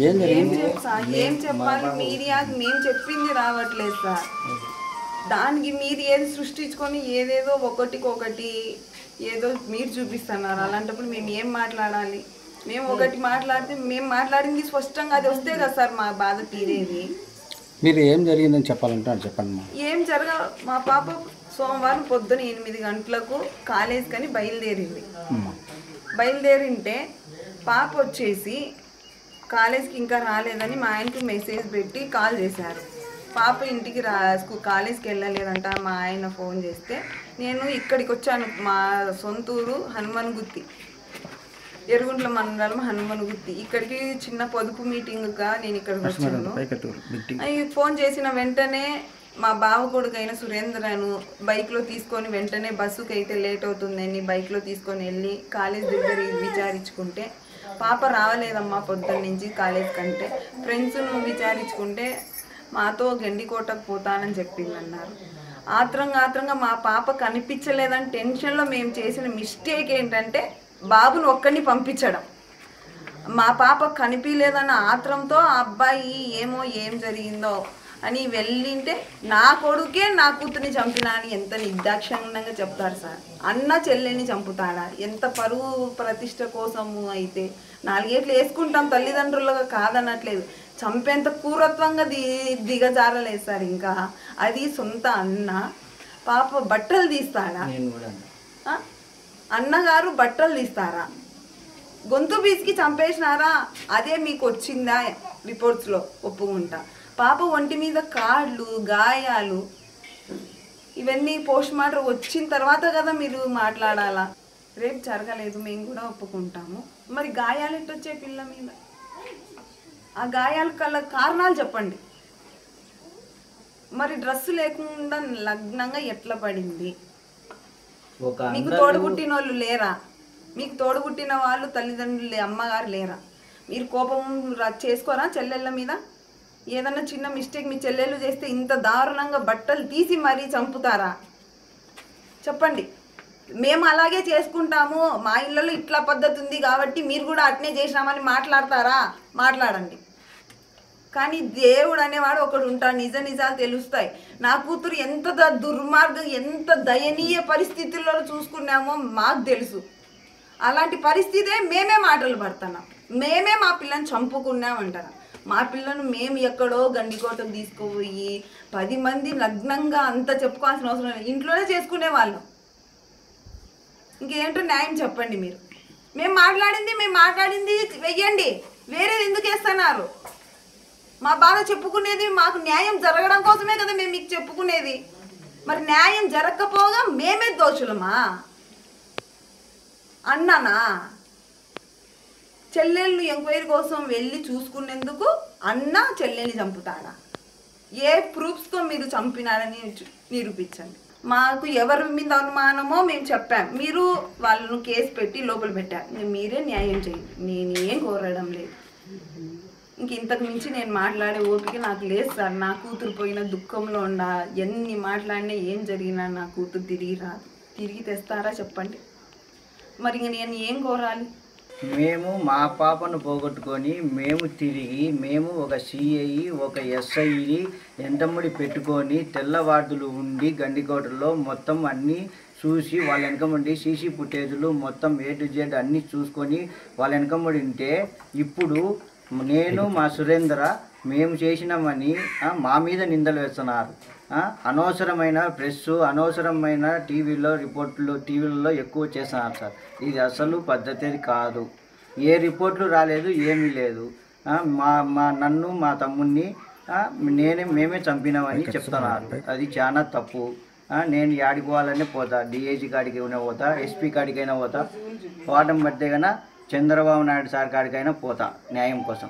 ఏం చెప్పాలి? మీడియాకి మేము చెప్పింది రావట్లేదు సార్. దానికి మీరు ఏది సృష్టించుకొని ఏదేదో ఒకటికొకటి ఏదో మీరు చూపిస్తున్నారు. అలాంటప్పుడు మేము ఏం మాట్లాడాలి? మేము ఒకటి మాట్లాడితే మేము మాట్లాడింది స్పష్టంగా అది వస్తే కదా సార్ మా బాధ తీరేది. మీరు ఏం జరిగిందని చెప్పాలంటే చెప్పండి. ఏం మా పాప సోమవారం పొద్దున 8 గంటలకు కాలేజ్కని బయలుదేరింటే పాప వచ్చేసి కాలేజ్కి ఇంకా రాలేదని మా ఆయనకు మెసేజ్ పెట్టి కాల్ చేశారు. పాప ఇంటికి కాలేజ్కి వెళ్ళలేదంట. మా ఆయన ఫోన్ చేస్తే నేను ఇక్కడికి వచ్చాను. మా సొంతూరు హనుమన్గుత్తి, ఎరుగుంట్ల మండలం హనుమన్గుత్తి. ఇక్కడికి చిన్న పొదుపు మీటింగ్గా నేను ఇక్కడికి వచ్చాను. ఫోన్ చేసిన వెంటనే మా బావ కొడుకైన సురేంద్రను బైక్లో తీసుకొని వెంటనే బస్సుకి అయితే లేట్ అవుతుందని బైక్లో తీసుకొని వెళ్ళి కాలేజ్ దగ్గర విచారించుకుంటే పాప రావలేదమ్మా పొద్దున్న నుంచి కాలేజ్ కంటే. ఫ్రెండ్స్ను విచారించుకుంటే మాతో గండికోటకు పోతానని చెప్పిందన్నారు. ఆత్రంగా మా పాప కనిపించలేదని టెన్షన్లో మేము చేసిన మిస్టేక్ ఏంటంటే బాబును ఒక్కడిని పంపించడం. మా పాప కనిపించలేదన్న ఆత్రంతో ఆ అబ్బాయి ఏం జరిగిందో అని వెళ్ళింటే నా కొడుకే నా కూతుర్ని చంపినా అని ఎంత నిర్దాక్షిణ్యంగా చెప్తారు సార్. అన్న చెల్లెని చంపుతాడా? ఎంత పరువు ప్రతిష్ట కోసము అయితే 4 ఏళ్ళు వేసుకుంటాం, తల్లిదండ్రులుగా కాదనట్లేదు. చంపేంత క్రూరత్వంగా దిగజారలేదు సార్. ఇంకా అది సొంత అన్న. పాప బట్టలు తీస్తాడా? అన్నగారు బట్టలు తీస్తారా? గొంతు బీసికి చంపేసినారా? అదే మీకు వచ్చిందా రిపోర్ట్స్లో? ఒప్పుకుంటా. పాప ఒంటి మీద కాళ్ళు గాయాలు ఇవన్నీ పోస్ట్ మార్టం వచ్చిన తర్వాత కదా మీరు మాట్లాడాలా. రేపు జరగలేదు మేము కూడా ఒప్పుకుంటాము. మరి గాయాలు ఎట్టొచ్చే పిల్ల మీద? ఆ గాయాల కల కారణాలు చెప్పండి. మరి డ్రెస్సు లేకుండా లగ్నంగా ఎట్లా పడింది? మీకు తోడుగుట్టిన వాళ్ళు లేరా? మీకు తోడుగుట్టిన వాళ్ళు తల్లిదండ్రులు అమ్మగారు లేరా? మీరు కోపం చేసుకోరా చెల్లెళ్ళ మీద? ఏదన్నా చిన్న మిస్టేక్ మీ చెల్లెళ్ళు చేస్తే ఇంత దారుణంగా బట్టలు తీసి మరీ చంపుతారా? చెప్పండి. మేము అలాగే చేసుకుంటాము, మా ఇళ్ళలో ఇట్లా పద్ధతి ఉంది కాబట్టి మీరు కూడా అట్నే చేసినామని మాట్లాడతారా? మాట్లాడండి. కానీ దేవుడు అనేవాడు ఒకడు ఉంటాడు. నిజాలు తెలుస్తాయి. నా కూతురు ఎంత దుర్మార్గం, ఎంత దయనీయ పరిస్థితుల్లో చూసుకున్నామో మాకు తెలుసు. అలాంటి పరిస్థితే మేమే మాటలు పడుతున్నాం. మేమే మా పిల్లని చంపుకున్నామంటారా? మా పిల్లను మేము ఎక్కడో గండికోటకు తీసుకుపోయి 10 మంది నగ్నంగా అంత చెప్పుకోవాల్సిన అవసరం లేదు. ఇంట్లోనే చేసుకునే వాళ్ళం. ఇంకేంటో న్యాయం చెప్పండి మీరు. మేము మాట్లాడింది వెయ్యండి. వేరేది ఎందుకు వేస్తున్నారు? మా బాధ చెప్పుకునేది మాకు న్యాయం జరగడం కోసమే కదా మేము మీకు చెప్పుకునేది. మరి న్యాయం జరగకపోగా మేమే దోషులమా? అన్నానా? చెల్లెళ్ళు ఎంక్వైరీ కోసం వెళ్ళి చూసుకునేందుకు అన్న చెల్లెల్ని చంపుతాడా? ఏ ప్రూఫ్స్తో మీరు చంపినారని నిరూపించండి. మాకు ఎవరి మీద అనుమానమో మేము చెప్పాం. మీరు వాళ్ళను కేసు పెట్టి లోపల పెట్టారు. మీరే న్యాయం చేయండి. నేనేం కోరడం లేదు. ఇంతకు మించి నేను మాట్లాడే ఓపిక నాకు లేదు సార్. నా కూతురు పోయిన దుఃఖంలో ఎన్ని మాట్లాడినా ఏం జరిగినా నా కూతురు తిరిగి తెస్తారా చెప్పండి. మరి నేను ఏం కోరాలి? మేము మా పాపను పోగొట్టుకొని మేము ఒక సిఐ ఒక ఎస్ఐని ఎంతముడి పెట్టుకొని తెల్లవార్దులు ఉండి గండికోటలో మొత్తం అన్నీ చూసి వాళ్ళ వెనకముండి సీసీ ఫుటేజులు మొత్తం A to Z అన్నీ చూసుకొని వాళ్ళ వెనకముడి ఉంటే ఇప్పుడు నేను మా సురేంద్ర మేము చేసినామని మా మీద నిందలు వేస్తున్నారు. అనవసరమైన ప్రెస్ అనవసరమైన టీవీలలో ఎక్కువ చేస్తున్నారు సార్. ఇది అసలు పద్ధతి కాదు. ఏ రిపోర్ట్లు రాలేదు, ఏమీ లేదు. నన్ను మా తమ్ముడిని మేమే చంపినామని చెప్తున్నారు. అది చాలా తప్పు. నేను యాడికి పోవాలనే పోతా, డిఐజీ కాడికైనా పోతా, ఎస్పీ కాడికైనా పోతా, పోవడం బట్టే కన్నా చంద్రబాబు నాయుడు సార్ కాడికైనా పోతా న్యాయం కోసం.